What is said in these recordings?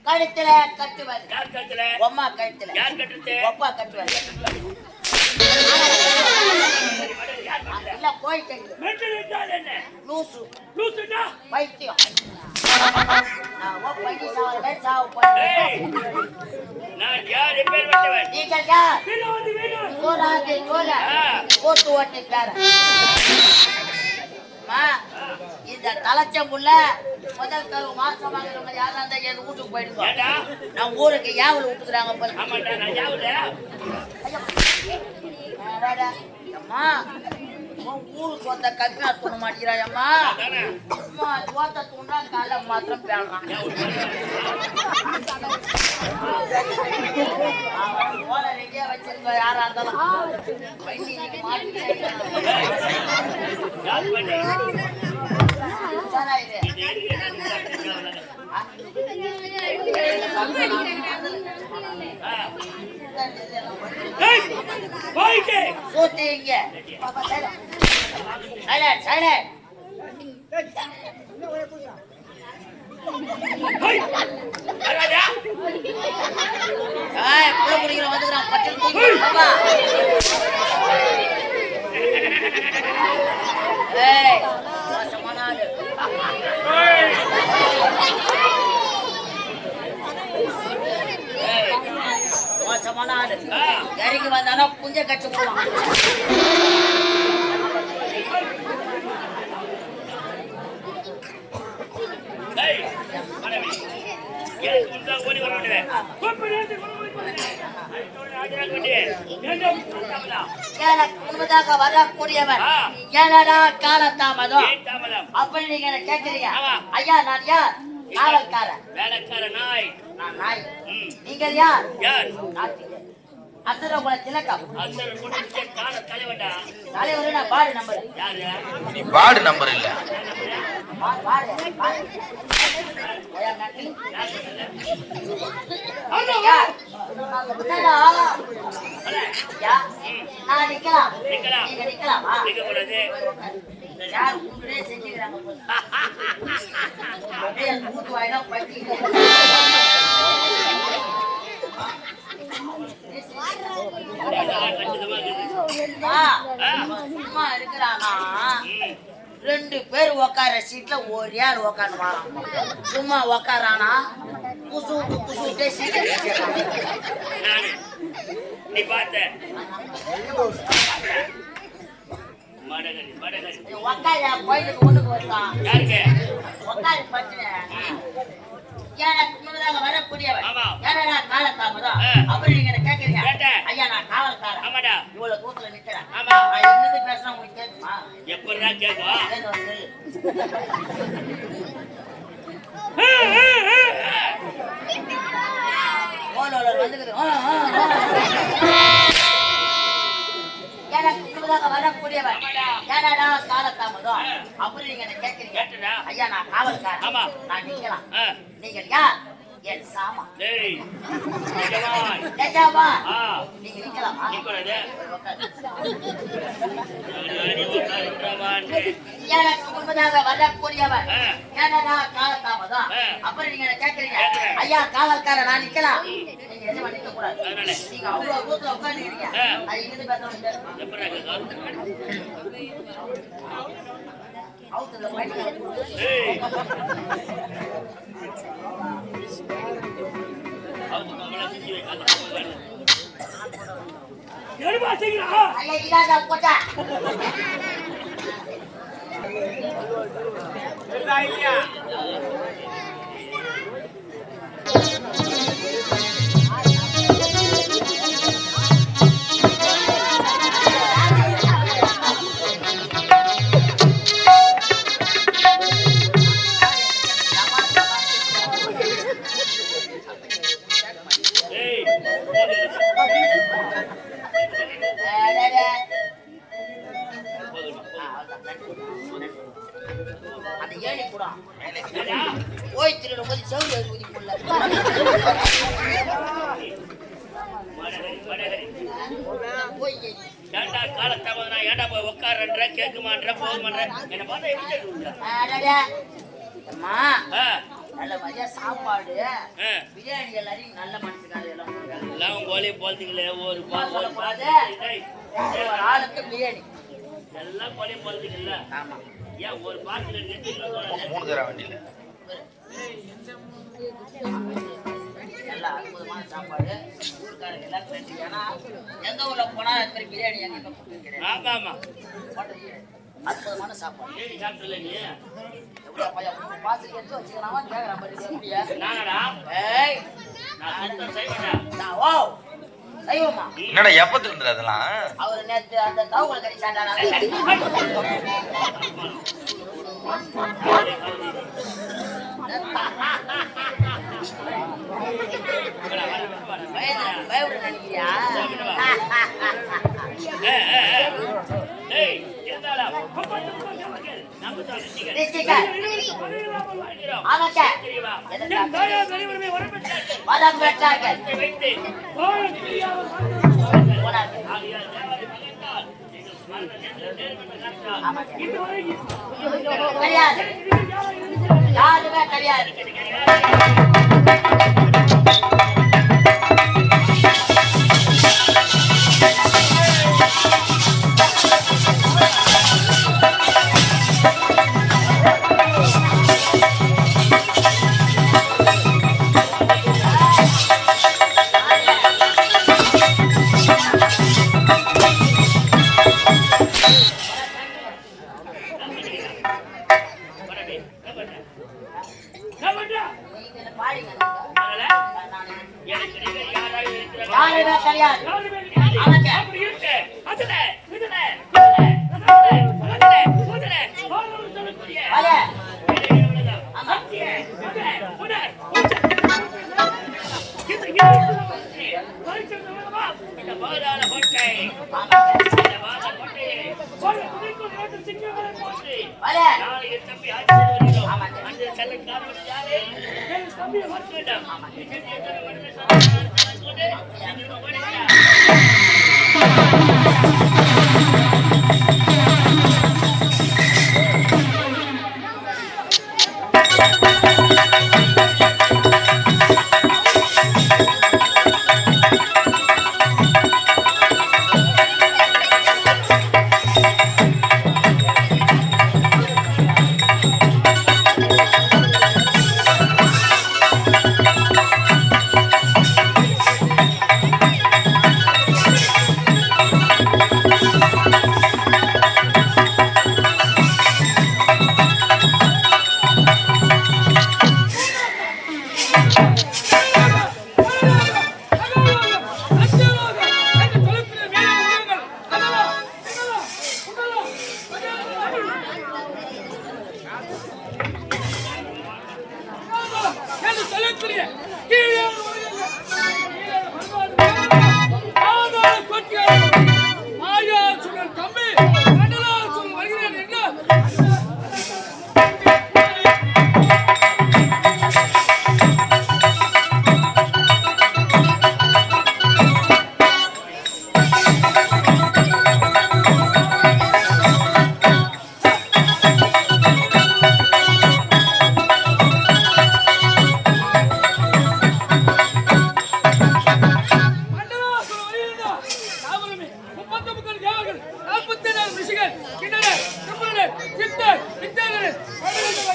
கழுத்துல கட்டுவது. யார் கழுத்துல? அம்மா கழுத்துல. யார் கட்டுறது? அப்பா கட்டுவது. இல்ல கோழி கழுத்துல. மெண்டல் என்றால் என்ன? லூசு. லூசுனா பைத்தியம். நான் பைத்தியம் சாவல சாவு போறேன். நான் யார் பேர் வந்தவன்? நீங்கள் யார்? வினோதி வினோதி. சோராதே சோரா. போட்டு ஓட்டிட்டாரு. இந்த தலைச்சம்புள்ள முதல் தரு மாசமாக நம்ம யாரா இருந்தா என் வீட்டுக்கு போயிடுங்க. நான் ஊருக்கு யாவல் விட்டுக்கிறாங்க அம்மா ஊரு சொந்த கம்மியா தூண மாட்டேங்கிறாயம்மா. அம்மா தோத்த தூண்டா காலை மாத்திரம் பேடுறான். ரெடியா வச்சிருக்க யாரா இருந்தாலும் வந்துக்கிறான் பட்டு மோசமான ஆளு இறங்கி வந்தாலும் குஞ்ச கட்சி போடுவான். வரக்கூடியவன் ஏனடா காலத்தாமதம் அப்படி நீங்க கேட்கிறீங்க. ஐயா நான் யார்? காவல்காரன். நாய். நான் நாய். நீங்கள் யார்? அசுர குல திலகம். தலைவர் பாடு நம்பர். நீ பாடு நம்பர் இல்ல. நான் நிக்கலாம். நீங்க நிக்கலாமா? யார் உங்களே செஞ்சுக்கிறாங்க சும்மா இருக்கிறானா? 2 பேர் உக்கார சீட்ல ஒரே ஆள் உக்காந்து சும்மா உக்காரானா? குசு விட்டு குசு விட்டே சீட் நீ பார்த்த உக்கார கோயிலுக்கு ஒண்ணுக்கு வருவான். யாருக்கு உக்காரு பச்சு முன்னதாக வரக்கூடியவன் ஏன்னா காலத்தாமதம் அப்படி நீங்க கேட்கறீங்க. ஐயா நான் காவல்காரன். இவ்வளவு தூரத்துல நிக்கிறேன். இருந்து பேசுனா உங்களுக்கு கேட்குமா? எப்படிதான் கேட்கும்? போலோல வந்துக்குது எனக்கு இப்பதான் வரக்கூடியவன் ஏன்னாடா காலத்தாமதம் அப்படி நீங்க என்ன கேட்கறீங்க ஐயா நான் காவல்காரன் நான் நிக்கலாம் நீங்க யார் என் சாமா நீங்க நிக்கலாமா எனக்கு முன்பதாக வரக்கூடியவன் ஏன்னா காலத்தாமதம் அப்புறம் நீங்க என்ன கேட்கறீங்க ஐயா காவல்காரன் நான் நிக்கலாம் நீங்க எதுவும் நிக்க கூடாது நீங்க அவ்வளவு தூரத்துல உட்காந்துக்கிறீங்க அது இங்கிருந்து பேசணும் அவுத்துல அந்த ஏழை கூட போய் திருடும் போது சவுரி ஊதி போடல ஏண்டா காலத்தாமதம் ஏண்டா போய் உட்கார்ற கேட்க மாட்டேற போக மாட்டேற என்ன பார்த்தா எப்படி அம்மா நல்ல மதியா சாப்பாடு பிரியாணி எல்லாரையும் நல்ல மனசுக்காக எல்லாம் கோழி போல்திங்களே ஒரு ஆளுக்கு பிரியாணி எல்லாம் கோழி போல்திங்கல்ல ஆமா ஏன் ஒரு பாத்துல நல்ல அற்புதமான சாப்பாடு ஊருக்காரங்க எல்லாரும் ஃப்ரெண்ட்ஸ் ஏன்னா எந்த ஊர்ல போனா அது மாதிரி பிரியாணி எங்க கொடுத்துருக்கிறேன் ஆமா ஆமா அற்புதமான சாப்பாடு பிரியாணி சாப்பிடல நீ எவ்வளவு பையன் பாசிக்கு எடுத்து வச்சுக்கலாமா கேக்குறேன் பாரு நானடா ஏய் நான் செய்வேடா நான் ஓ செய்வோமா என்னடா எப்பத்துல இருந்து அதெல்லாம் அவர் நேத்து அந்த தவுகள் கறி பயப்பட நினைக்கிறியா கிடையாது யாருமே கிடையாது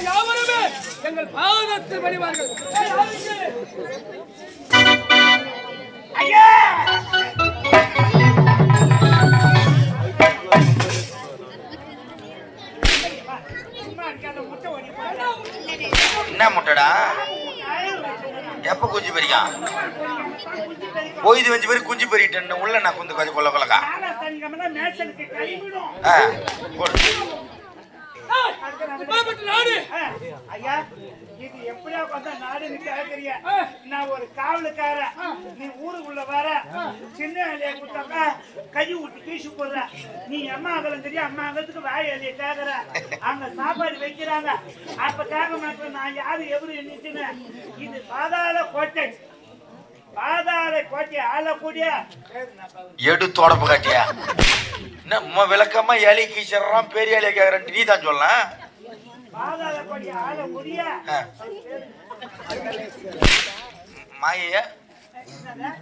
யாவருமே எங்கள் பாதத்தில் பணிவார்கள். ஐயா என்ன முட்டைடா? எப்ப குஞ்சு பெரியா? போய் வஞ்சு பேர் குஞ்சு பெரிட்டேன் உள்ள நான் குந்து கொஞ்சம் கொல்ல கொள்ளக்கா. ஐயா இது எப்படியா பார்த்தா நாடுன்னு கேட்கறிய? நான் ஒரு காவலுக்கார, நீ ஊருக்குள்ள வர சின்ன வேலையை கொடுத்தாக்கா கை விட்டு கீசு போடுற. நீ அம்மா அகலம் தெரியும், அம்மா அகத்துக்கு வாய் வேலையை கேட்கற. அங்க சாப்பாடு வைக்கிறாங்க, அப்ப கேட்க மாட்டேன். நான் யாரு எவரு என்னச்சுன்னு. இது பாதாள கோட்டை. பாதாள கோட்டை ஆளக்கூடிய எடு தொடப்பு காட்டியா? என்ன விளக்கமா ஏழை கீச்சறான் பெரிய ஏழையை கேட்கறேன் நீ தான் சொல்லலாம். பாதாள கோட்டை ஆளக்கூடிய மாயா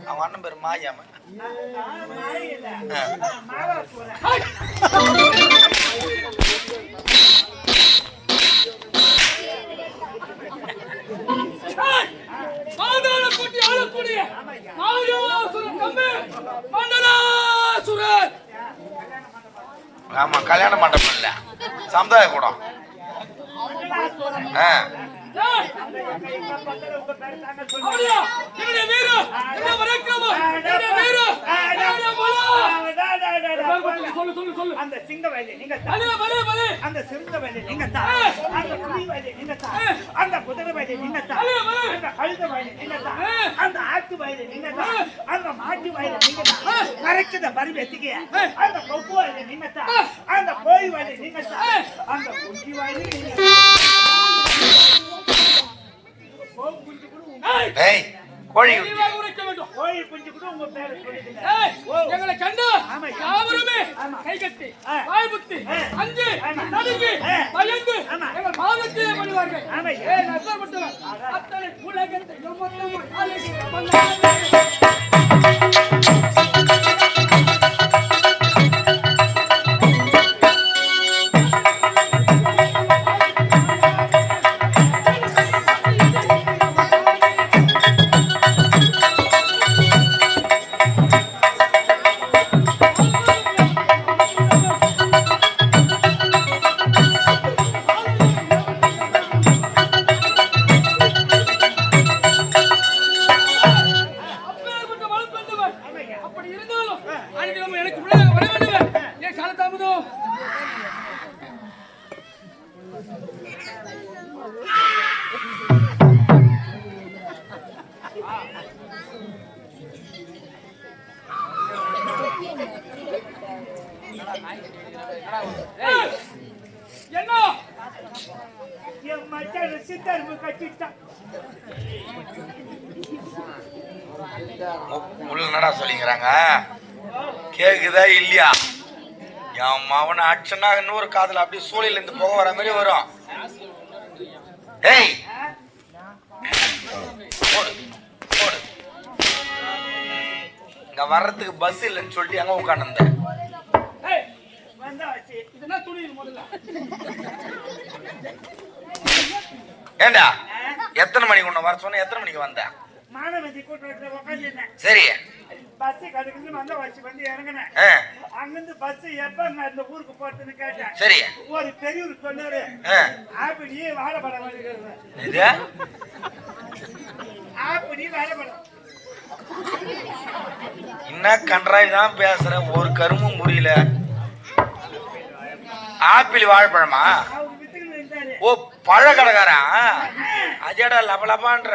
அவன் அண்ணன் பேரு மாயாம ஆமா கல்யாண மண்டபம் இல்ல சமுதாய கூடம். அந்த சிங்க வயலை நீங்க, அந்த சிங்க வயலை நீங்க, அந்த புலி வயலை நீங்க, அந்த குதிரை வயலை நீங்க, அந்த கழுத வயலை நீங்க, அந்த ஆட்டு வயலை நீங்க, அந்த மாட்டு வயலை நீங்க, கரைச்சத பரிவெத்திக்க அந்த கொக்கு வயலை நீங்க, அந்த கோழி வயலை நீங்க, அந்த குஞ்சி வயலை நீங்க. கோழி கோழி குஞ்சு கூட உங்க பேரை சொல்லிடுங்க. எங்களை கண்டு யாவருமே கை கட்டி வாய் புத்தி அஞ்சு நடுங்கி பயந்து எங்கள் பாதத்திலே பணிவார்கள். அத்தனை உலகத்தை என்ன என் மச்சான் சித்தர்பு கட்டிட்டான். என்னடா சொல்லிக்கிறாங்க கேக்குதா இல்லையா? என் மவனை அடிச்சனா இன்னொரு காதுல அப்படியே சூளையில இருந்து போக வர மாதிரி வரும். ஏய் போடு போடு. இங்க வர்றதுக்கு பஸ் இல்லைன்னு சொல்லிட்டு எங்க உட்காந்து ஏண்டா எத்தனை மணிக்கு உன்ன வர சொன்ன? எத்தனை மணிக்கு வந்த? மாணவதி கூட்டத்துல உட்காந்துருந்தேன். சரி பஸ் கடுக்குன்னு வந்த வச்சு வந்து இறங்கினேன். அங்கிருந்து பஸ் எப்ப நான் இந்த ஊருக்கு போறதுன்னு கேட்டேன். சரி ஒரு பெரியவர் சொன்னாரு, ஆப்பிடி வாழைப்படம் வாங்கிக்கிறது. இது ஆப்பிடி வாழைப்படம். என்ன கன்றாய் தான் பேசுற, ஒரு கருமும் புரியல. ஆப்பிள் வாழைப்பழமா? அவர் வித்துக்கிட்டு இருந்தாரு. ஓ பழ கடைக்காரன் அஜடா லபலபான்ற.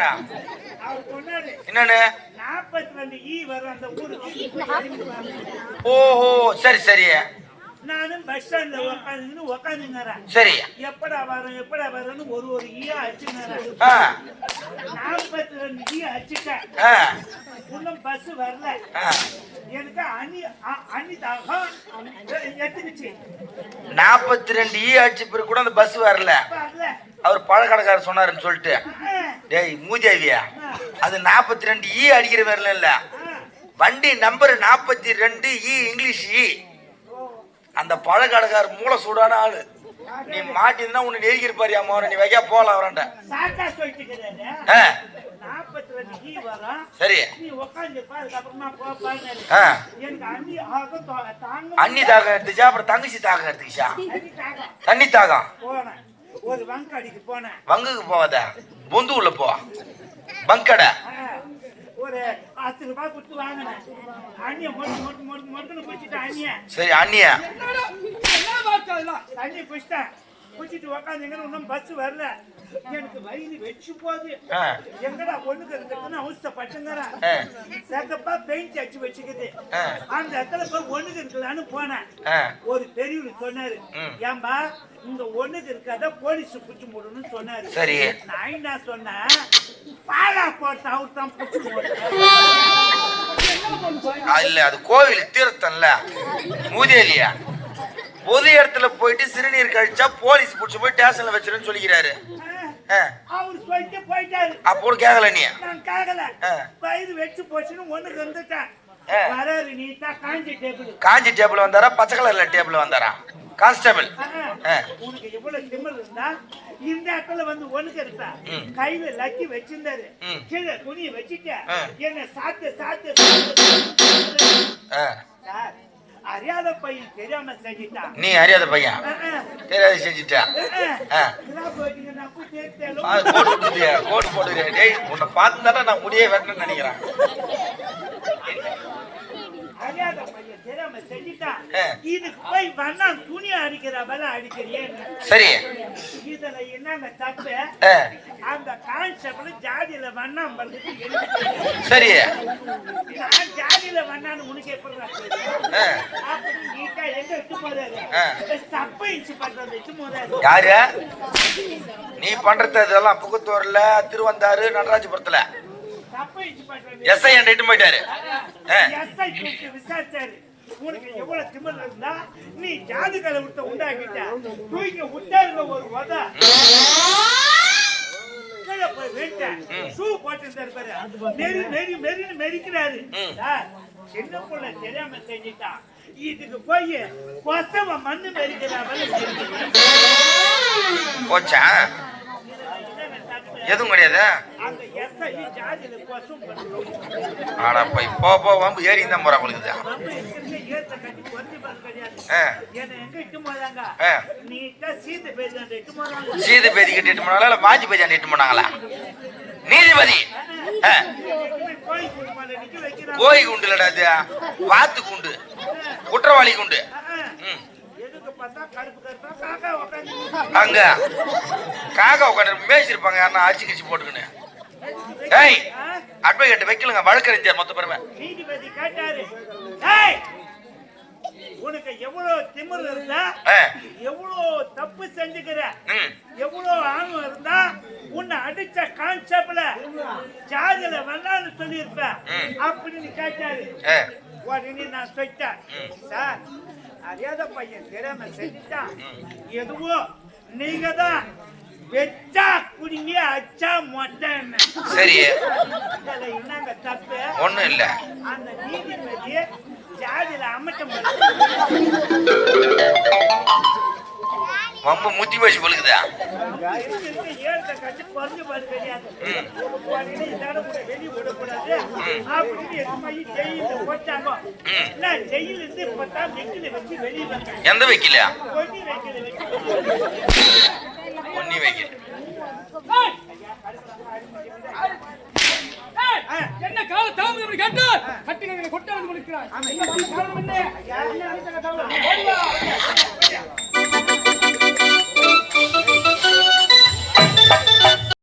அவர் சொன்னாரு என்னன்னு 42 ஈ வரும் அந்த ஊருக்கு. ஓஹோ சரி சரி. நானும் பஸ் ஸ்டாண்ட்ல உட்காந்துங்கிறேன். சரி எப்படா வரும்னு ஒரு ஈயா அடிச்சுங்கிறேன். 42 ஈ அடிச்சுட்டேன். இன்னும் பஸ் வரல. எனக்கு அணி தாகம் எடுத்துக்கிச்சு. 42 ஈ அடிச்ச பிறகு கூட அந்த பஸ் வரல. அவர் பழக்கடைக்காரர் சொன்னாருன்னு சொல்லிட்டு. டேய் மூதேவியா, அது 42 ஈ அடிக்கிற வரல இல்ல, வண்டி நம்பர் 42 ஈ இங்கிலீஷ் ஈ. அந்த பழக்கடைக்காரர் மூளை சூடான ஆளு. நீ மாட்டிருந்தா உன்னை நெருக்கி இருப்பாரு அம்மா நீ வைக்க போகலாம் அவரண்ட சாட்டா சொல்லிட்டு 42 கீ வரும். சரி நீ உட்காந்து பாருங்க அப்புறமா போப்பான்னு. எனக்கு அண்ணி தாங்க அண்ணி தாகம் எடுத்துச்சா அப்புறம் தங்கச்சி தாகம் எடுத்துக்கிச்சா தண்ணி தாகம் போனேன். ஒரு வங்கடிக்கு போனேன். வங்குக்கு போவாத பொந்து உள்ள போ பங்கடை ஒரு 10 ரூபாய் கொடுத்து வாங்கினேன். அண்ணிய மொட்டுன்னு குடிச்சிட்டேன். அண்ணிய சரி அண்ணிய தண்ணி குடிச்சிட்டேன். குடிச்சிட்டு உக்காந்துங்கன்னு இன்னும் பஸ் வரல. எனக்கு வயிறு வச்சு போகுது. எங்கடா ஒண்ணுக்கு இருக்குன்னு அவசரப்பட்டுங்கிறேன். சேக்கப்பா பெயிண்ட் அடிச்சு வச்சுக்குது. அந்த இடத்துல போய் ஒண்ணுக்கு இருக்கலான்னு போனேன். ஒரு பெரியவர் சொன்னாரு, ஏன்பா இங்க ஒண்ணுக்கு இருக்காத போலீஸ் புடிச்சு போடணும்னு சொன்னாரு. சரி நான் என்ன சொன்னேன், பாலா போட்டு அவர் தான் புடிச்சு போட்டேன். இல்ல அது கோவில் தீர்த்தம்ல மூதேலியா பொது இடத்துல போயிட்டு சிறுநீர் கழிச்சா போலீஸ் புடிச்சு போய் ஸ்டேஷன்ல வச்சிருன்னு சொல்லிக்கிறாரு. அவரு சொல்லிட்டு போயிட்டாரு. அப்போ கேட்கல நீ? நான் கேட்கல. வயிறு வெச்சு போச்சுன்னு ஒண்ணுக்கு வந்துட்டேன். வராரு நீட்டா காஞ்சி டேபிள் வந்தாரா பச்சை கலர்ல டேபிள் வந்தாரா கான்ஸ்டபிள்? உனக்கு எவ்வளவு திமிர் இருந்தா இந்த இடத்துல வந்து ஒண்ணுக்கு இருந்தா கையில லக்கி வச்சிருந்தாரு. கீழே துணியை வச்சுட்டு என்ன சாத்து அறியாத பையன் தெரியாம செஞ்சிட்டா. நீ அறியாத பையன் தெரியாத செஞ்சிட்டா. கோட் போட்டுக்கிறேன். டேய் உன்னை பார்த்துதானே நான் முடியே வெட்டணும்னு நினைக்கிறேன். அறியாத பையன் தெரியாம செஞ்சிட்டா. இதுக்கு போய் வண்ணா துணி அடிக்கிற வேலை அடிக்கிறியே. சரி இதுல என்னங்க தப்பு? அந்த கான்செப்ட்ல ஜாதியில வண்ணாம் பண்றது. சரி நான் ஜாதியில வண்ணான்னு உனக்கு எப்படி அப்படி நீட்டா எங்க இட்டு போறாரு. தப்பு இன்ச்சு பண்றது இட்டு போறாரு. யாரு நீ பண்றது? இதெல்லாம் புகுத்தூர்ல திருவந்தாறு நடராஜபுரத்துல தப்பு இன்ச்சு பண்றது. எஸ்ஐ இட்டு போயிட்டாரு. எஸ்ஐ கூப்பிட்டு விசாரிச்சாரு. உனக்கு எவ்வளவு திமிர் இருந்தா நீ ஜாதி கலை விட்ட உண்டாக்கிட்ட தூக்கி விட்டாருங்க ஒரு உத ஷூ போட்டு மெரிக்கிறாரு. சின்ன பிள்ளை தெரியாம செஞ்சுட்டான். இதுக்கு போய் கொசவ மண்ணு மெரிக்கிறாங்க. போச்சா? எதுவும் கிடையாது. அந்த எஸ்ஐ ஜாதியில கொசம் பண்ணுவோம். ஆனா போய் போ வம்பு ஏறி தான் போறா உங்களுக்கு. சீது பேதி கட்டிட்டு போனாங்களா இல்ல வாஜி பேதி அண்டிட்டு போனாங்களா? நீதிபதி கோழி குண்டு இல்லடா, வாத்து குண்டு, குற்றவாளி குண்டு. அங்க காக்கா உட்காந்து மேய்ச்சிருப்பாங்க யாருன்னா அரிசி கிச்சு போட்டுக்கின்னு. ஏய் அட்வொகேட் வைக்கலுங்க வழக்கறிஞர் மொத்த பெருமை. நீதிபதி கேட்டாரு, உனக்கு எவ்வளவு திமிர் இருந்தா எவ்வளவு தப்பு செஞ்சுக்கிற எவ்வளவு ஆணவம் இருந்தா உன்னை அடிச்ச கான்செப்ட்ல ஜாதியில வந்தான்னு சொல்லியிருப்ப அப்படின்னு கேட்டாரு. உடனே நான் சொல்லிட்டேன், சார் அறியாத பையன் தெரியாம செஞ்சுட்டான். எதுவோ நீங்க தான் வெச்சா குடிங்க அச்சா மொட்டை. சரி என்னங்க தப்பு? ஒண்ணும் இல்ல. அந்த நீதிபதி ஜாதியில அமட்டம் ரொம்ப முத்தி வச்சு பழுக்குதா? வெளியே விடக்கூடாது அப்படின்னு போட்டாங்க. ஜெயில இருந்து வச்சு வெளியே வந்தேன். எந்த வைக்கல? பொன்னி வைக்கல. பொன்னி வைக்கல. என்ன கால தாமதம் கேட்டு கட்டின கொட்ட வந்து கொடுக்கிறார். என்ன காரணம் என்ன?